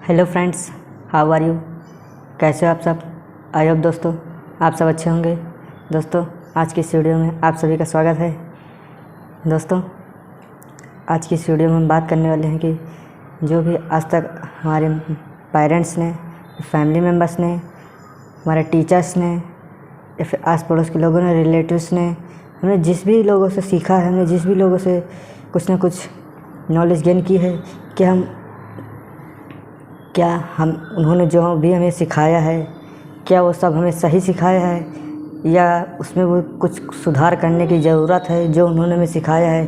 Hello friends, how are you. कैसे हो आप सब। आई होप दोस्तों आप सब अच्छे होंगे। दोस्तों आज की इस वीडियो में आप सभी का स्वागत है। दोस्तों आज की इस वीडियो में हम बात करने वाले हैं कि जो भी आज तक हमारे पेरेंट्स ने, फैमिली मेम्बर्स ने, हमारे टीचर्स ने या फिर आस पड़ोस के लोगों ने, रिलेटिव्स ने, हमने जिस भी लोगों से सीखा है, हमने जिस भी लोगों से कुछ ना कुछ नॉलेज गेन की है, क्या हम उन्होंने जो भी हमें सिखाया है, क्या वो सब हमें सही सिखाया है या उसमें वो कुछ सुधार करने की ज़रूरत है। जो उन्होंने हमें सिखाया है,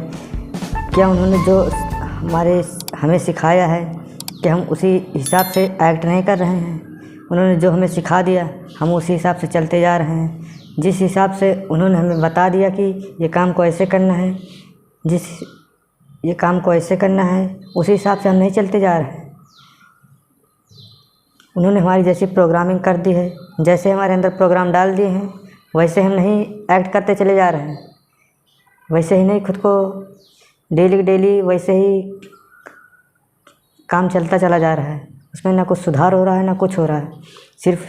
क्या उन्होंने जो हमें सिखाया है कि हम उसी हिसाब से एक्ट नहीं कर रहे हैं। उन्होंने जो हमें सिखा दिया हम उसी हिसाब से चलते जा रहे हैं। जिस हिसाब से उन्होंने हमें बता दिया कि ये काम को ऐसे करना है, ये काम को ऐसे करना है, उसी हिसाब से हम नहीं चलते जा रहे हैं। उन्होंने हमारी जैसी प्रोग्रामिंग कर दी है, जैसे हमारे अंदर प्रोग्राम डाल दिए हैं, वैसे हम नहीं एक्ट करते चले जा रहे हैं। वैसे ही नहीं, खुद को डेली वैसे ही काम चलता चला जा रहा है। उसमें ना कुछ सुधार हो रहा है, ना कुछ हो रहा है। सिर्फ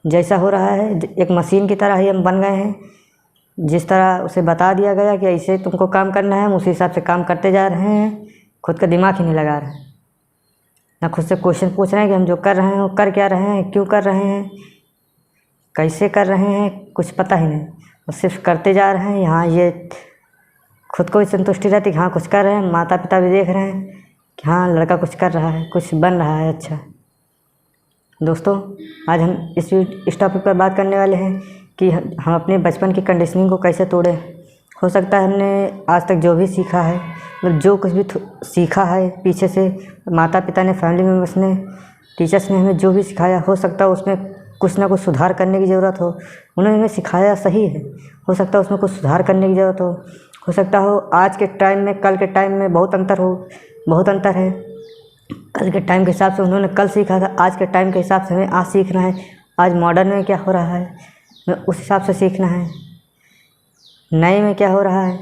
जैसा हो रहा है, एक मशीन की तरह ही हम बन गए हैं। जिस तरह उसे बता दिया गया कि ऐसे तुमको काम करना है, हम उसी हिसाब से काम करते जा रहे हैं। खुद का दिमाग ही नहीं लगा रहे हैं, ना खुद से क्वेश्चन पूछ रहे हैं कि हम जो कर रहे हैं वो कर क्या रहे हैं, क्यों कर रहे हैं, कैसे कर रहे हैं, कुछ पता ही नहीं। और सिर्फ करते जा रहे हैं। यहाँ ये खुद को भी संतुष्टि रहती कि हाँ कुछ कर रहे हैं, माता पिता भी देख रहे हैं कि हाँ लड़का कुछ कर रहा है, कुछ बन रहा है। अच्छा दोस्तों, आज हम इस टॉपिक पर बात करने वाले हैं कि हम अपने बचपन की कंडीशनिंग को कैसे तोड़ें। हो सकता है हमने आज तक जो भी सीखा है, मतलब जो कुछ भी सीखा है पीछे से, माता पिता ने, फैमिली मेम्बर्स ने, टीचर्स ने हमें जो भी सिखाया, हो सकता है उसमें कुछ ना कुछ सुधार करने की ज़रूरत हो। उन्होंने हमें सिखाया सही है, हो सकता है उसमें कुछ सुधार करने की ज़रूरत हो सकता हो आज के टाइम में कल के टाइम में बहुत अंतर है। कल के टाइम के हिसाब से उन्होंने कल सीखा था, आज के टाइम के हिसाब से हमें आज सीखना है। आज मॉडर्न में क्या हो रहा है, हमें उस हिसाब से सीखना है। नए में क्या हो रहा है,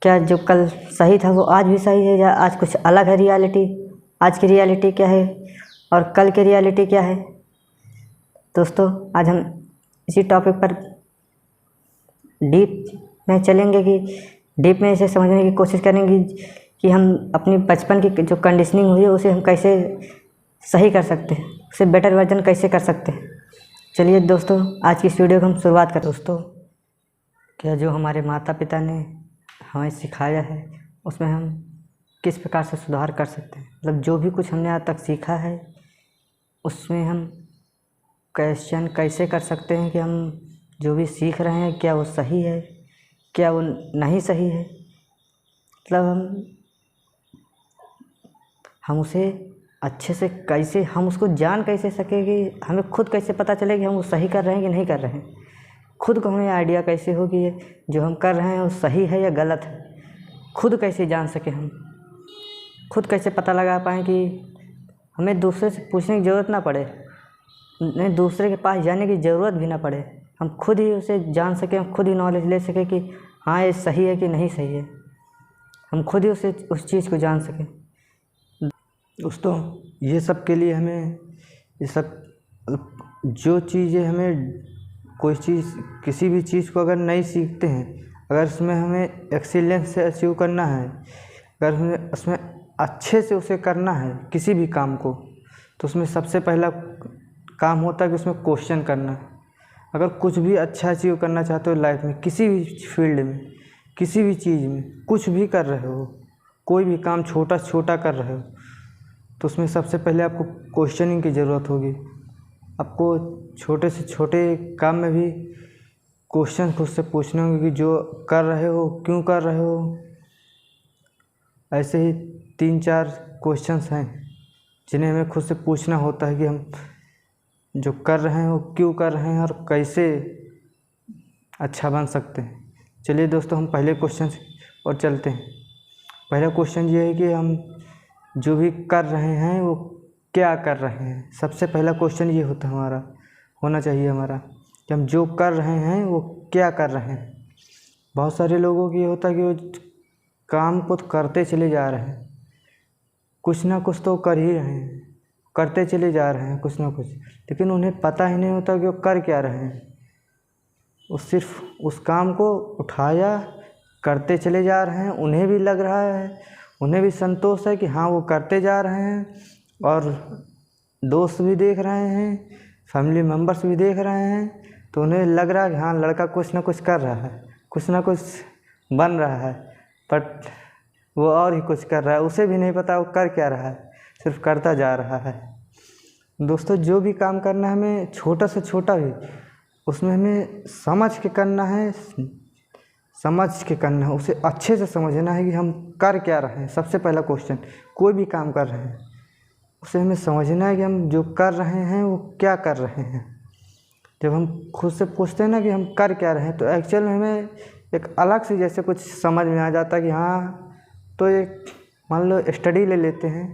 क्या जो कल सही था वो आज भी सही है या आज कुछ अलग है रियलिटी। आज की रियलिटी क्या है और कल की रियलिटी क्या है। दोस्तों आज हम इसी टॉपिक पर डीप में चलेंगे कि डीप में इसे समझने की कोशिश करेंगे कि हम अपनी बचपन की जो कंडीशनिंग हुई है उसे हम कैसे सही कर सकते हैं, उसे बेटर वर्जन कैसे कर सकते हैं। चलिए दोस्तों आज की इस वीडियो को हम शुरुआत करें। दोस्तों क्या जो हमारे माता पिता ने हमें सिखाया है उसमें हम किस प्रकार से सुधार कर सकते हैं। मतलब जो भी कुछ हमने आज तक सीखा है उसमें हम क्वेश्चन कैसे कर सकते हैं कि हम जो भी सीख रहे हैं क्या वो सही है, क्या वो नहीं सही है। मतलब हम उसे अच्छे से कैसे, हम उसको जान कैसे सकें कि हमें खुद कैसे पता चले कि हम वो सही कर रहे हैं कि नहीं कर रहे हैं। खुद को हमें आइडिया कैसे हो कि ये जो हम कर रहे हैं वो सही है या गलत है। खुद कैसे जान सके, हम खुद कैसे पता लगा पाएँ कि हमें दूसरे से पूछने की ज़रूरत ना पड़े, नहीं दूसरे के पास जाने की ज़रूरत भी ना पड़े। हम खुद ही उसे जान सकें, हम खुद ही नॉलेज ले सकें कि हाँ ये सही है कि नहीं सही है। हम खुद ही उस चीज़ को जान सकें। दोस्तों ये सब के लिए हमें ये सब जो चीज़ें हमें कोई चीज़, किसी भी चीज़ को अगर नहीं सीखते हैं, अगर उसमें हमें एक्सीलेंस से अचीव करना है, अगर हमें उसमें अच्छे से उसे करना है किसी भी काम को, तो उसमें सबसे पहला काम होता है कि उसमें क्वेश्चन करना। अगर कुछ भी अच्छा अचीव करना चाहते हो लाइफ में, किसी भी फील्ड में, किसी भी चीज़ में, कुछ भी कर रहे हो, कोई भी काम छोटा कर रहे हो, तो उसमें सबसे पहले आपको क्वेश्चनिंग की ज़रूरत होगी। आपको छोटे से छोटे काम में भी क्वेश्चन खुद से पूछने होंगे कि जो कर रहे हो क्यों कर रहे हो। ऐसे ही 3-4 क्वेश्चंस हैं जिन्हें हमें खुद से पूछना होता है कि हम जो कर रहे हैं वो क्यों कर रहे हैं और कैसे अच्छा बन सकते हैं। चलिए दोस्तों हम पहले क्वेश्चन और चलते हैं। पहला क्वेश्चन ये है कि हम जो भी कर रहे हैं वो क्या कर रहे हैं। सबसे पहला क्वेश्चन ये होना चाहिए हमारा कि हम जो कर रहे हैं वो क्या कर रहे हैं। बहुत सारे लोगों की ये होता है कि वो काम को करते चले जा रहे हैं, कुछ ना कुछ तो कर ही रहे हैं, करते चले जा रहे हैं कुछ ना कुछ, लेकिन उन्हें पता ही नहीं होता कि वो कर क्या रहे हैं। वो सिर्फ उस काम को उठाया, करते चले जा रहे हैं। उन्हें भी लग रहा है, उन्हें भी संतोष है कि हाँ वो करते जा रहे हैं, और दोस्त भी देख रहे हैं, फैमिली मेम्बर्स भी देख रहे हैं, तो उन्हें लग रहा है कि हाँ लड़का कुछ ना कुछ कर रहा है, कुछ ना कुछ बन रहा है। बट वो और ही कुछ कर रहा है, उसे भी नहीं पता वो कर क्या रहा है, सिर्फ करता जा रहा है। दोस्तों, जो भी काम करना है हमें, छोटा से छोटा भी, उसमें हमें समझ के करना है, समझ के करना है, उसे अच्छे से समझना है कि हम कर क्या रहे हैं। सबसे पहला क्वेश्चन, कोई भी काम कर रहे हैं उसे हमें समझना है कि हम जो कर रहे हैं वो क्या कर रहे हैं। जब हम खुद से पूछते हैं ना कि हम कर क्या रहे हैं, तो एक्चुअल में हमें एक अलग से जैसे कुछ समझ में आ जाता है कि हाँ, तो एक मान लो स्टडी ले लेते हैं,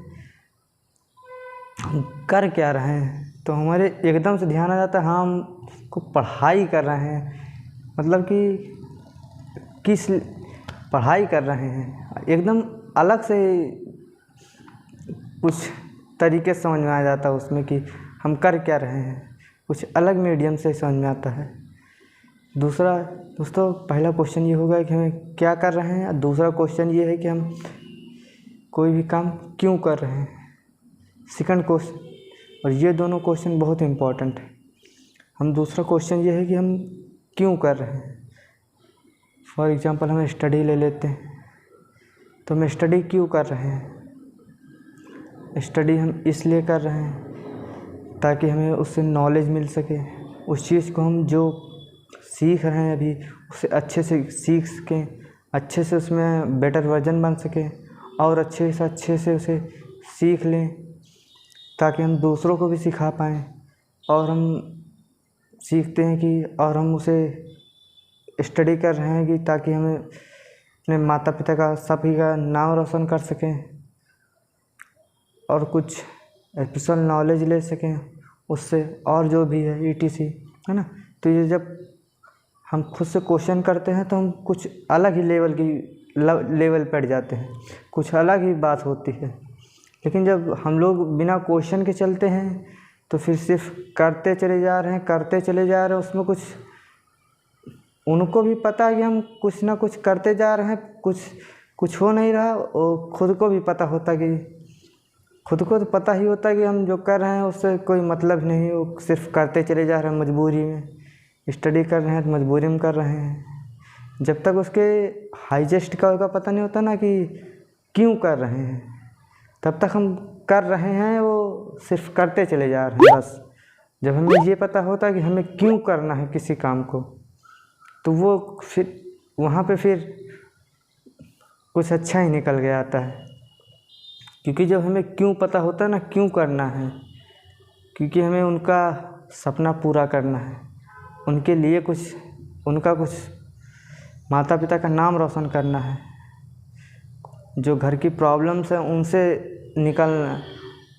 हम कर क्या रहे हैं, तो हमारे एकदम से ध्यान आ जाता है हाँ हम को पढ़ाई कर रहे हैं, मतलब कि किस पढ़ाई कर रहे हैं। एकदम अलग से कुछ तरीके से समझ में आ जाता है उसमें कि हम कर क्या रहे हैं, कुछ अलग मीडियम से समझ में आता है। दूसरा दोस्तों, पहला क्वेश्चन ये होगा कि हमें क्या कर रहे हैं, और दूसरा क्वेश्चन ये है कि हम कोई भी काम क्यों कर रहे हैं, सेकंड क्वेश्चन। और ये दोनों क्वेश्चन बहुत इम्पोर्टेंट है। हम दूसरा क्वेश्चन ये है कि हम क्यों कर रहे हैं। फॉर एग्ज़ाम्पल हम स्टडी ले लेते हैं, तो हम स्टडी क्यों कर रहे हैं। स्टडी हम इसलिए कर रहे हैं ताकि हमें उससे नॉलेज मिल सके, उस चीज़ को हम जो सीख रहे हैं अभी उसे अच्छे से सीख सकें, अच्छे से उसमें बेटर वर्जन बन सके, और अच्छे से उसे सीख लें ताकि हम दूसरों को भी सिखा पाएँ। और हम सीखते हैं कि, और हम उसे स्टडी कर रहे हैं कि ताकि हमें अपने माता पिता का, सभी का नाम रोशन कर सकें, और कुछ स्पेशल नॉलेज ले सकें उससे, और जो भी है ETC, है ना। तो ये जब हम खुद से क्वेश्चन करते हैं तो हम कुछ अलग ही लेवल पर जाते हैं, कुछ अलग ही बात होती है। लेकिन जब हम लोग बिना क्वेश्चन के चलते हैं तो फिर सिर्फ करते चले जा रहे हैं, उसमें कुछ उनको भी पता है कि हम कुछ ना कुछ करते जा रहे हैं, कुछ हो नहीं रहा, और खुद को भी पता होता कि, खुद को तो पता ही होता है कि हम जो कर रहे हैं उससे कोई मतलब नहीं, वो सिर्फ करते चले जा रहे हैं मजबूरी में। स्टडी कर रहे हैं तो मजबूरी में कर रहे हैं। जब तक उसके हाइजेस्ट का पता नहीं होता ना कि क्यों कर रहे हैं, तब तक हम कर रहे हैं, वो सिर्फ करते चले जा रहे हैं बस। जब हमें ये पता होता है कि हमें क्यों करना है किसी काम को, तो वो फिर वहाँ पे फिर कुछ अच्छा ही निकल के आता है। क्योंकि जब हमें क्यों पता होता है ना, क्यों करना है, क्योंकि हमें उनका सपना पूरा करना है, उनके लिए कुछ, उनका कुछ माता पिता का नाम रोशन करना है, जो घर की प्रॉब्लम्स हैं उनसे निकलना,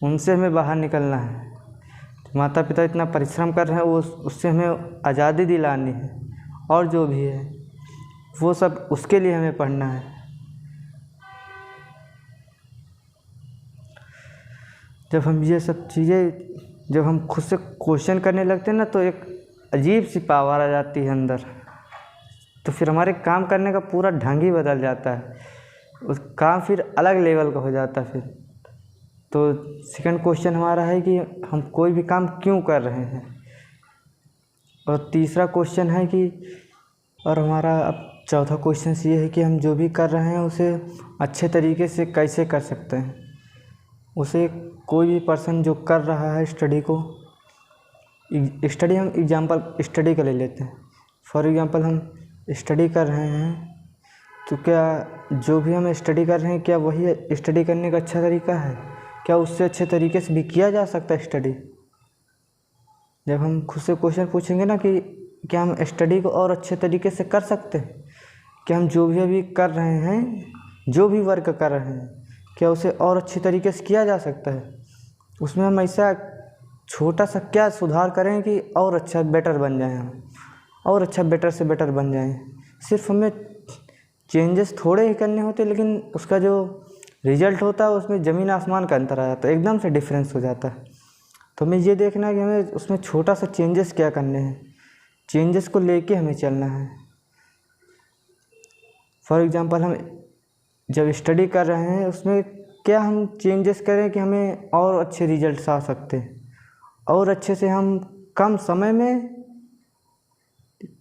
उनसे हमें बाहर निकलना है। माता पिता इतना परिश्रम कर रहे हैं, वो उससे हमें आज़ादी दिलानी है, और जो भी है वो सब उसके लिए हमें पढ़ना है। जब हम ये सब चीज़ें, जब हम खुद से क्वेश्चन करने लगते हैं ना, तो एक अजीब सी पावर आ जाती है अंदर, तो फिर हमारे काम करने का पूरा ढंग ही बदल जाता है, उस काम फिर अलग लेवल का हो जाता है फिर। तो सेकंड क्वेश्चन हमारा है कि हम कोई भी काम क्यों कर रहे हैं। और तीसरा क्वेश्चन है कि, और हमारा अब चौथा क्वेश्चन ये है कि हम जो भी कर रहे हैं उसे अच्छे तरीके से कैसे कर सकते हैं। उसे कोई भी पर्सन जो कर रहा है स्टडी को, स्टडी हम एग्जांपल स्टडी का ले लेते हैं। फॉर एग्जांपल हम स्टडी कर रहे हैं, तो क्या जो भी हम स्टडी कर रहे हैं, क्या वही स्टडी करने का अच्छा तरीका है? क्या उससे अच्छे तरीके से भी किया जा सकता है स्टडी? जब हम खुद से क्वेश्चन पूछेंगे ना कि क्या हम स्टडी को और अच्छे तरीके से कर सकते हैं, क्या हम जो भी अभी कर रहे हैं, जो भी वर्क कर रहे हैं, क्या उसे और अच्छे तरीके से किया जा सकता है? उसमें हम ऐसा छोटा सा क्या सुधार करें कि और अच्छा बेटर बन जाएं हम, और अच्छा बेटर से बेटर बन जाएं। सिर्फ हमें चेंजेस थोड़े ही करने होते, लेकिन उसका जो रिजल्ट होता है उसमें ज़मीन आसमान का अंतर आ जाता है, एकदम से डिफरेंस हो जाता है। तो हमें ये देखना है कि हमें उसमें छोटा सा चेंजेस क्या करने हैं, चेंजेस को लेके हमें चलना है। फॉर एग्ज़ाम्पल हम जब स्टडी कर रहे हैं उसमें क्या हम चेंजेस करें कि हमें और अच्छे रिजल्ट्स आ सकते हैं, और अच्छे से हम कम समय में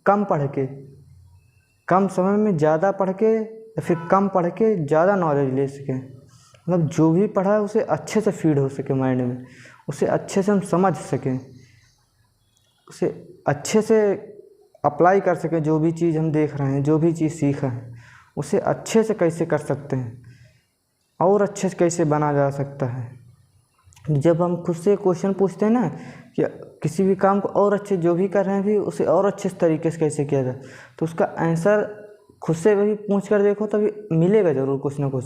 कम पढ़ के, कम समय में ज़्यादा पढ़ के, या फिर कम पढ़ के ज़्यादा नॉलेज ले सकें। मतलब जो भी पढ़ा है उसे अच्छे से फीड हो सके माइंड में, उसे अच्छे से हम समझ सकें, उसे अच्छे से अप्लाई कर सकें। जो भी चीज़ हम देख रहे हैं, जो भी चीज़ सीखा है, उसे अच्छे से कैसे कर सकते हैं और अच्छे से कैसे बना जा सकता है। जब हम खुद से क्वेश्चन पूछते हैं ना कि किसी भी काम को और अच्छे, जो भी कर रहे हैं भी उसे और अच्छे तरीके से कैसे किया जाए, तो उसका आंसर खुद से भी पूछ कर देखो तभी मिलेगा ज़रूर कुछ ना कुछ।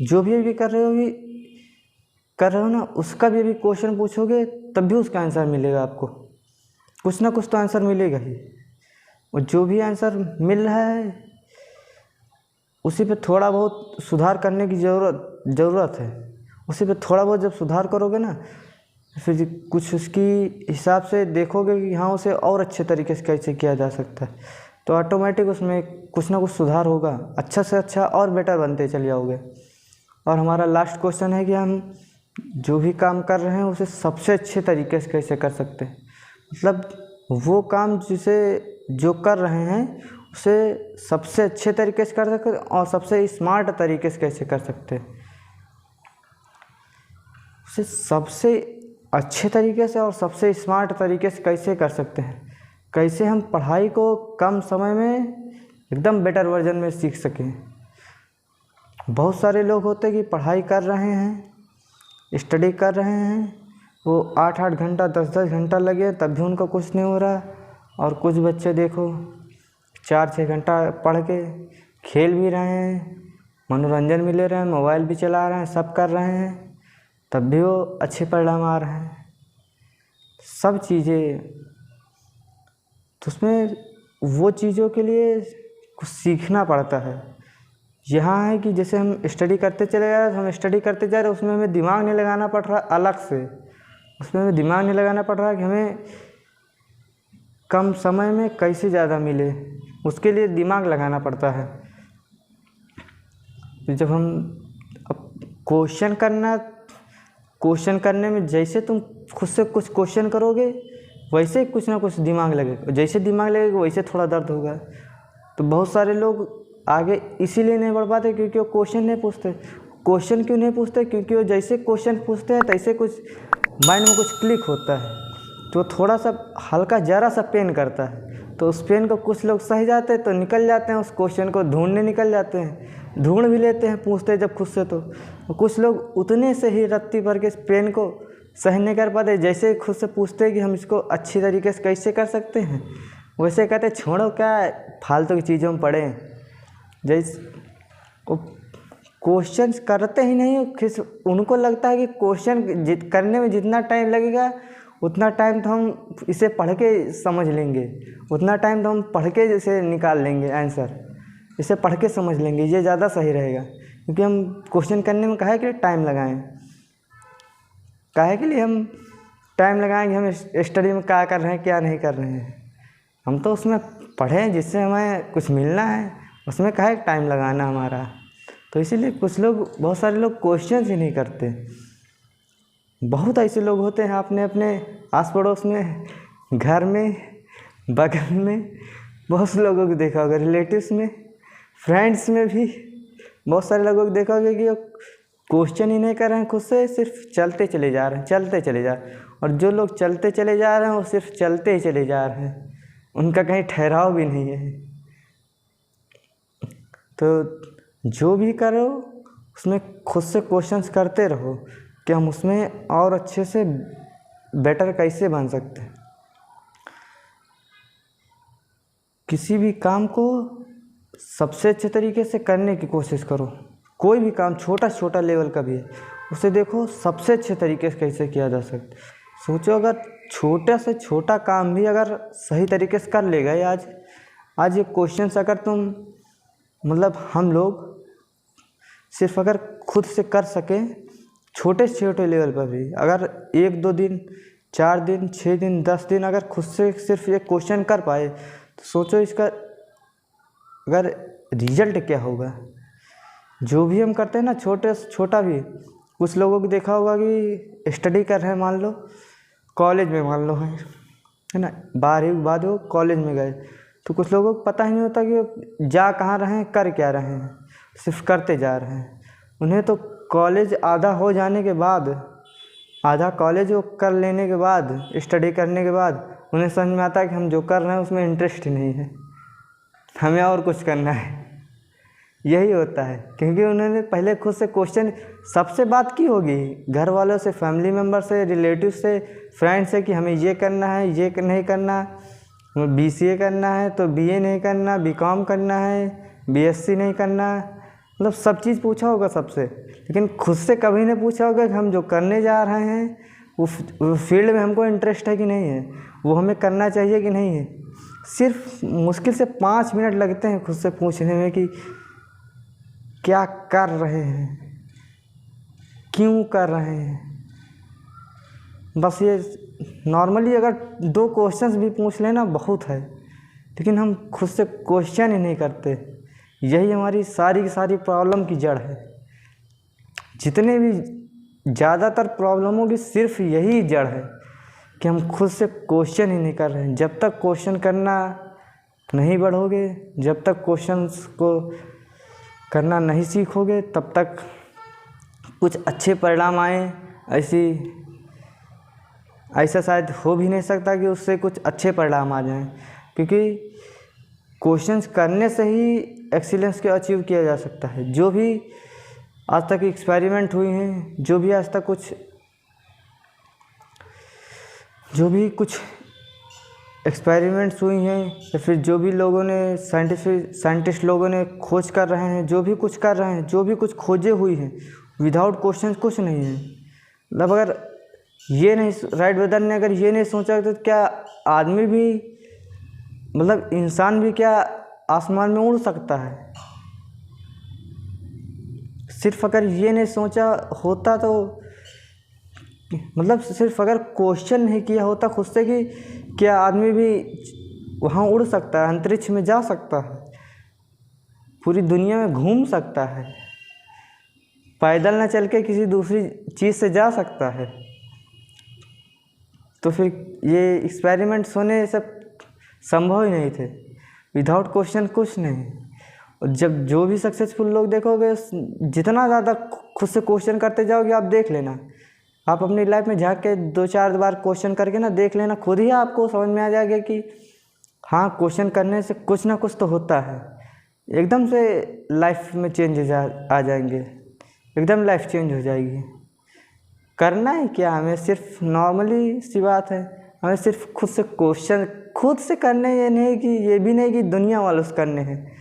जो भी कर रहे हो ना, उसका भी अभी क्वेश्चन पूछोगे तब भी उसका आंसर मिलेगा आपको, कुछ ना कुछ तो आंसर मिलेगा ही। और जो भी आंसर मिल रहा है उसी पे थोड़ा बहुत सुधार करने की ज़रूरत है। उसी पे थोड़ा बहुत जब सुधार करोगे ना, फिर कुछ उसकी हिसाब से देखोगे कि हाँ उसे और अच्छे तरीके से कैसे किया जा सकता है, तो ऑटोमेटिक उसमें कुछ ना कुछ सुधार होगा, अच्छा से अच्छा और बेटर बनते चले जाओगे। और हमारा लास्ट क्वेश्चन है कि हम जो भी काम कर रहे हैं उसे सबसे अच्छे तरीके से कैसे कर सकते हैं। मतलब वो काम जो कर रहे हैं उसे सबसे अच्छे तरीके से कर सकते हैं और सबसे स्मार्ट तरीके से कैसे कर सकते हैं। उसे सबसे अच्छे तरीके से और सबसे स्मार्ट तरीके से कैसे कर सकते हैं, कैसे हम पढ़ाई को कम समय में एकदम बेटर वर्जन में सीख सकें। बहुत सारे लोग होते हैं कि पढ़ाई कर रहे हैं, स्टडी कर रहे हैं, वो 8-8 घंटा 10-10 घंटा लगे तब भी उनको कुछ नहीं हो रहा। और कुछ बच्चे देखो 4-6 घंटा पढ़ के खेल भी रहे हैं, मनोरंजन भी ले रहे हैं, मोबाइल भी चला रहे हैं, सब कर रहे हैं, तब भी वो अच्छे परिणाम आ रहे हैं। सब चीज़ें तो उसमें वो चीज़ों के लिए कुछ सीखना पड़ता है। यहाँ है कि जैसे हम स्टडी करते चले जा रहे हैं, हम स्टडी करते जा रहे हैं, उसमें हमें दिमाग नहीं लगाना पड़ रहा अलग से, उसमें हमें दिमाग नहीं लगाना पड़ रहा कि हमें कम समय में कैसे ज़्यादा मिले, उसके लिए दिमाग लगाना पड़ता है। तो जब हम अब क्वेश्चन करने में जैसे तुम खुद से कुछ क्वेश्चन करोगे वैसे कुछ ना कुछ दिमाग लगेगा, जैसे दिमाग लगेगा वैसे थोड़ा दर्द होगा। तो बहुत सारे लोग आगे इसीलिए नहीं बढ़ पाते क्योंकि वो क्वेश्चन नहीं पूछते। क्वेश्चन क्यों नहीं पूछते? क्योंकि वो जैसे क्वेश्चन पूछते हैं तैसे कुछ माइंड में कुछ क्लिक होता है, तो थोड़ा सा हल्का ज़रा सा पेन करता है, तो उस पेन को कुछ लोग सह जाते हैं तो निकल जाते हैं, उस क्वेश्चन को ढूंढने निकल जाते हैं, ढूंढ भी लेते हैं पूछते हैं जब खुद से। तो कुछ लोग उतने से ही रत्ती भर के इस पेन को सह नहीं कर पाते, जैसे खुद से पूछते हैं कि हम इसको अच्छी तरीके से कैसे कर सकते हैं, वैसे कहते हैं छोड़ो क्या फालतू की चीज़ों में पढ़े। जैसे क्वेश्चन करते ही नहीं, उनको लगता है कि क्वेश्चन करने में जितना टाइम लगेगा उतना टाइम तो हम इसे पढ़ के समझ लेंगे, उतना टाइम तो हम पढ़ के जैसे निकाल लेंगे आंसर, इसे पढ़ के समझ लेंगे, ये ज़्यादा सही रहेगा। क्योंकि हम क्वेश्चन करने में काहे के लिए टाइम लगाएं, काहे के लिए हम टाइम लगाएंगे, हम स्टडी में क्या कर रहे हैं क्या नहीं कर रहे हैं। हम तो उसमें पढ़ें जिससे हमें कुछ मिलना है, उसमें काहे टाइम लगाना हमारा। तो इसीलिए कुछ लोग, बहुत सारे लोग क्वेश्चन ही नहीं करते। बहुत ऐसे लोग होते हैं अपने अपने आस पड़ोस में, घर में, बगल में, बहुत से लोगों को देखा होगा, रिलेटिव्स में, फ्रेंड्स में भी बहुत सारे लोगों को देखा होगा कि वो क्वेश्चन ही नहीं कर रहे हैं खुद से, सिर्फ चलते चले जा रहे हैं, चलते चले जा रहे हैं। और जो लोग चलते चले जा रहे हैं वो सिर्फ चलते ही चले जा रहे हैं, उनका कहीं ठहराव भी नहीं है। तो जो भी करो उसमें खुद से क्वेश्चंस करते रहो कि हम उसमें और अच्छे से बेटर कैसे बन सकते हैं। किसी भी काम को सबसे अच्छे तरीके से करने की कोशिश करो। कोई भी काम छोटा छोटा लेवल का भी है, उसे देखो सबसे अच्छे तरीके से कैसे किया जा सकता है। सोचो अगर छोटा से छोटा काम भी अगर सही तरीके से कर लेगा, आज ये क्वेश्चंस अगर तुम, मतलब हम लोग सिर्फ अगर खुद से कर सकें, छोटे से छोटे लेवल पर भी, अगर 1-2 दिन, 4 दिन, 6 दिन, 10 दिन अगर खुद से सिर्फ ये क्वेश्चन कर पाए तो सोचो इसका अगर रिजल्ट क्या होगा। जो भी हम करते हैं ना, छोटे से छोटा भी, कुछ लोगों को देखा होगा कि स्टडी कर रहे हैं, मान लो कॉलेज में, मान लो है ना, 12वीं के बाद वो कॉलेज में गए, तो कुछ लोगों को पता ही नहीं होता कि वो जा कहाँ रहे हैं, कर क्या रहे हैं, सिर्फ करते जा रहे हैं। उन्हें तो कॉलेज आधा हो जाने के बाद, आधा कॉलेज वो कर लेने के बाद, स्टडी करने के बाद उन्हें समझ में आता है कि हम जो कर रहे हैं उसमें इंटरेस्ट ही नहीं है, हमें और कुछ करना है। यही होता है, क्योंकि उन्होंने पहले खुद से क्वेश्चन, सबसे बात की होगी, घर वालों से, फैमिली मेम्बर से, रिलेटिव से, फ्रेंड से, कि हमें ये करना है, ये नहीं करना, BCA करना है तो BA नहीं करना, BCom करना है, BSc नहीं करना, मतलब सब चीज़ पूछा होगा सबसे, लेकिन खुद से कभी नहीं पूछा होगा कि हम जो करने जा रहे हैं वो फील्ड में हमको इंटरेस्ट है कि नहीं है, वो हमें करना चाहिए कि नहीं है। सिर्फ मुश्किल से 5 मिनट लगते हैं खुद से पूछने में कि क्या कर रहे हैं, क्यों कर रहे हैं। बस ये नॉर्मली अगर 2 क्वेश्चंस भी पूछ लेना बहुत है, लेकिन हम खुद से क्वेश्चन ही नहीं करते। यही हमारी सारी की सारी प्रॉब्लम की जड़ है। जितने भी ज़्यादातर प्रॉब्लमों की सिर्फ यही जड़ है कि हम खुद से क्वेश्चन ही नहीं कर रहे हैं। जब तक क्वेश्चन करना नहीं बढ़ोगे, जब तक क्वेश्चंस को करना नहीं सीखोगे, तब तक कुछ अच्छे परिणाम आए, ऐसा शायद हो भी नहीं सकता कि उससे कुछ अच्छे परिणाम आ जाएं, क्योंकि क्वेश्चंस करने से ही एक्सीलेंस को अचीव किया जा सकता है। जो भी आज तक एक्सपेरिमेंट हुई हैं, जो भी आज तक कुछ एक्सपेरिमेंट्स हुई हैं, या फिर जो भी लोगों ने साइंटिस्ट लोगों ने खोज कर रहे हैं, जो भी कुछ कर रहे हैं, जो भी कुछ खोजे हुई हैं, विदाउट क्वेश्चन कुछ नहीं है। मतलब अगर ये नहीं, राइट ब्रदर ने अगर ये नहीं सोचा तो क्या आदमी भी, मतलब इंसान भी क्या आसमान में उड़ सकता है? सिर्फ अगर ये नहीं सोचा होता तो, मतलब सिर्फ अगर क्वेश्चन नहीं किया होता खुद से कि क्या आदमी भी वहाँ उड़ सकता है, अंतरिक्ष में जा सकता है, पूरी दुनिया में घूम सकता है, पैदल न चल के किसी दूसरी चीज़ से जा सकता है, तो फिर ये एक्सपेरिमेंट्स होने सब संभव ही नहीं थे। विदाउट क्वेश्चन कुछ नहीं। और जब जो भी सक्सेसफुल लोग देखोगे, जितना ज़्यादा खुद से क्वेश्चन करते जाओगे, आप देख लेना, आप अपनी लाइफ में झाँक के 2-4 बार क्वेश्चन करके ना देख लेना, खुद ही आपको समझ में आ जाएगा कि हाँ, क्वेश्चन करने से कुछ ना कुछ तो होता है। एकदम से लाइफ में चेंज आ जाएंगे, एकदम लाइफ चेंज हो जाएगी। करना ही क्या हमें, सिर्फ नॉर्मली सी बात है, हमें सिर्फ खुद से क्वेश्चन खुद से करने, ये भी नहीं कि दुनिया वालों से करने हैं,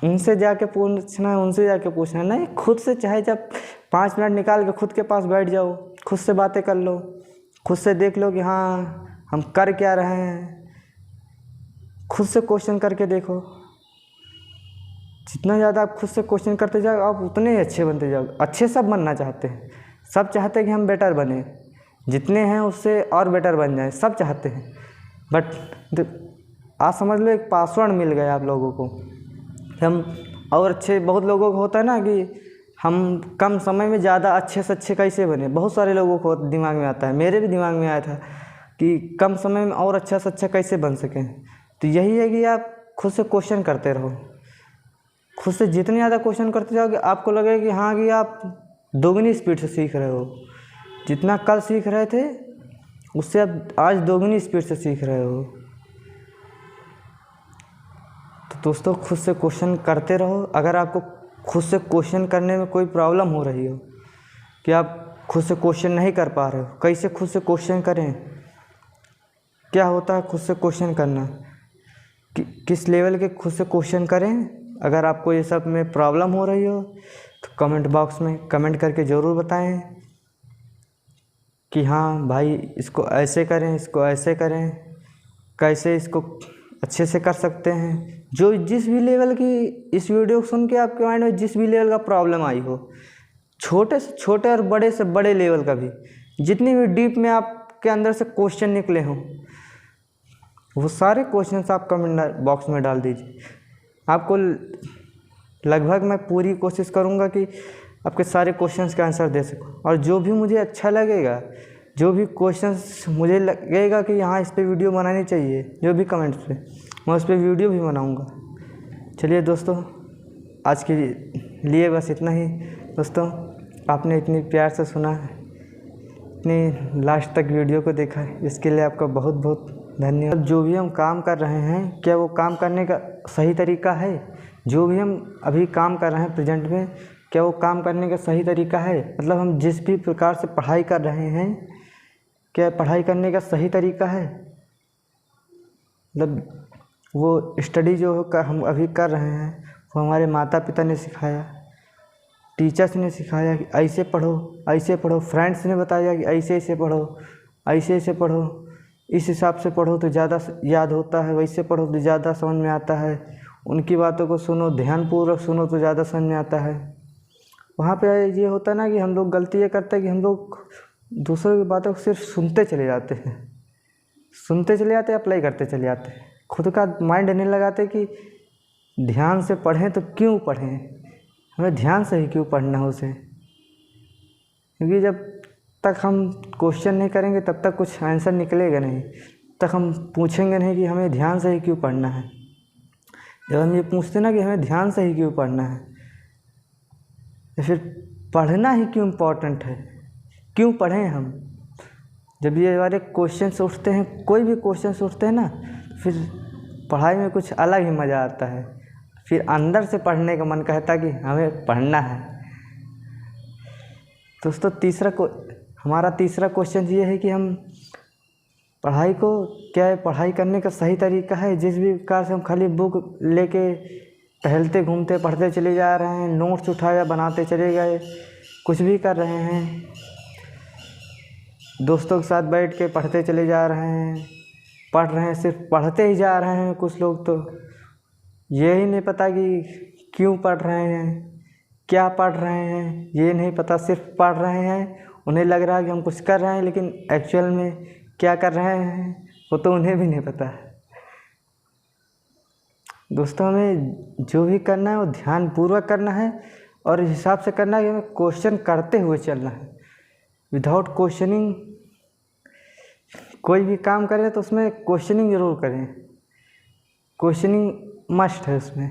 उनसे जाके पूछना है, उनसे जाके पूछना नहीं, खुद से। चाहे जब 5 मिनट निकाल के खुद के पास बैठ जाओ, खुद से बातें कर लो, खुद से देख लो कि हाँ हम कर क्या रहे हैं, खुद से क्वेश्चन करके देखो। जितना ज़्यादा आप खुद से क्वेश्चन करते जाओ, आप उतने ही अच्छे बनते जाओ। अच्छे सब बनना चाहते हैं, सब चाहते हैं कि हम बेटर बने, जितने हैं उससे और बेटर बन जाए, सब चाहते हैं। बट आज समझ लो एक पासवर्ड मिल गया आप लोगों को, हम और अच्छे, बहुत लोगों को होता है ना कि हम कम समय में ज़्यादा अच्छे से अच्छे कैसे बने, बहुत सारे लोगों को दिमाग में आता है, मेरे भी दिमाग में आया था कि कम समय में और अच्छा से अच्छा कैसे बन सकें। तो यही है कि आप खुद से क्वेश्चन करते रहो। खुद से जितने ज़्यादा क्वेश्चन करते जाओगे, आपको लगेगा कि हाँ, कि आप दोगुनी स्पीड से सीख रहे हो। जितना कल सीख रहे थे उससे अब आज दोगुनी स्पीड से सीख रहे हो। तो दोस्तों, खुद से क्वेश्चन करते रहो। अगर आपको खुद से क्वेश्चन करने में कोई प्रॉब्लम हो रही हो कि आप खुद से क्वेश्चन नहीं कर पा रहे हो, कैसे खुद से क्वेश्चन करें, क्या होता है खुद से क्वेश्चन करना, किस लेवल के खुद से क्वेश्चन करें। अगर आपको ये सब में प्रॉब्लम हो रही हो तो कमेंट बॉक्स में कमेंट करके ज़रूर बताएं कि हाँ भाई, इसको ऐसे करें, इसको ऐसे करें, कैसे इसको अच्छे से कर सकते हैं, जो जिस भी लेवल की इस वीडियो को सुन के आपके माइंड में जिस भी लेवल का प्रॉब्लम आई हो, छोटे से छोटे और बड़े से बड़े लेवल का भी, जितनी भी डीप में आपके अंदर से क्वेश्चन निकले हों, वो सारे क्वेश्चंस आप कमेंट बॉक्स में डाल दीजिए। आपको लगभग मैं पूरी कोशिश करूँगा कि आपके सारे क्वेश्चंस का आंसर दे सकूँ। और जो भी मुझे अच्छा लगेगा, जो भी क्वेश्चंस मुझे लगेगा कि यहाँ इस पे वीडियो बनानी चाहिए, जो भी कमेंट्स पे, मैं उस पर वीडियो भी बनाऊँगा। चलिए दोस्तों, आज के लिए बस इतना ही। दोस्तों, आपने इतनी प्यार से सुना, इतनी लास्ट तक वीडियो को देखा, इसके लिए आपका बहुत बहुत धन्यवाद। जो भी हम काम कर रहे हैं, क्या वो काम करने का सही तरीका है? जो भी हम अभी काम कर रहे हैं प्रेजेंट में, क्या वो काम करने का सही तरीका है? मतलब हम जिस भी प्रकार से पढ़ाई कर रहे हैं, क्या पढ़ाई करने का सही तरीका है? मतलब वो स्टडी जो हम अभी कर रहे हैं, वो हमारे माता पिता ने सिखाया, टीचर्स ने सिखाया कि ऐसे पढ़ो, फ्रेंड्स ने बताया कि ऐसे ऐसे पढ़ो, ऐसे पढ़ो, इस हिसाब से पढ़ो तो ज़्यादा याद होता है, वैसे पढ़ो तो ज़्यादा समझ में आता है, उनकी बातों को सुनो, ध्यानपूर्वक सुनो तो ज़्यादा समझ में आता है। वहाँ पे ये होता है ना कि हम लोग गलती ये करते हैं कि हम लोग दूसरों की बातों को सिर्फ सुनते चले जाते हैं, अप्लाई करते चले जाते हैं, खुद का माइंड नहीं लगाते कि ध्यान से पढ़ें तो क्यों पढ़ें, हमें ध्यान से ही क्यों पढ़ना है उसे। क्योंकि जब तक हम क्वेश्चन नहीं करेंगे तब तक कुछ आंसर निकलेगा नहीं, तक हम पूछेंगे नहीं कि हमें ध्यान से ही क्यों पढ़ना है। जब हम ये पूछते ना कि हमें ध्यान से ही क्यों पढ़ना है, तो फिर पढ़ना ही क्यों इम्पोर्टेंट है, क्यों पढ़ें हम। जब ये हमारे क्वेश्चन उठते हैं, कोई भी क्वेश्चन उठते हैं ना, फिर पढ़ाई में कुछ अलग ही मज़ा आता है, फिर अंदर से पढ़ने का मन कहता कि हमें पढ़ना है। दोस्तों, हमारा तीसरा क्वेश्चन ये है कि हम पढ़ाई को, क्या है पढ़ाई करने का सही तरीका है? जिस भी प्रकार से हम खाली बुक लेके टहलते घूमते पढ़ते चले जा रहे हैं, नोट्स उठाया बनाते चले गए, कुछ भी कर रहे हैं, दोस्तों के साथ बैठ के पढ़ते चले जा रहे हैं, पढ़ रहे हैं, सिर्फ पढ़ते ही जा रहे हैं। कुछ लोग तो ये ही नहीं पता कि क्यों पढ़ रहे हैं, क्या पढ़ रहे हैं, ये नहीं पता, सिर्फ पढ़ रहे हैं। उन्हें लग रहा है कि हम कुछ कर रहे हैं, लेकिन एक्चुअल में क्या कर रहे हैं वो तो उन्हें भी नहीं पता है। दोस्तों, हमें जो भी करना है वो ध्यानपूर्वक करना है और इस हिसाब से करना है कि हमें क्वेश्चन करते हुए चलना है। विदाउट क्वेश्चनिंग कोई भी काम करें तो उसमें क्वेश्चनिंग ज़रूर करें, क्वेश्चनिंग मस्ट है उसमें।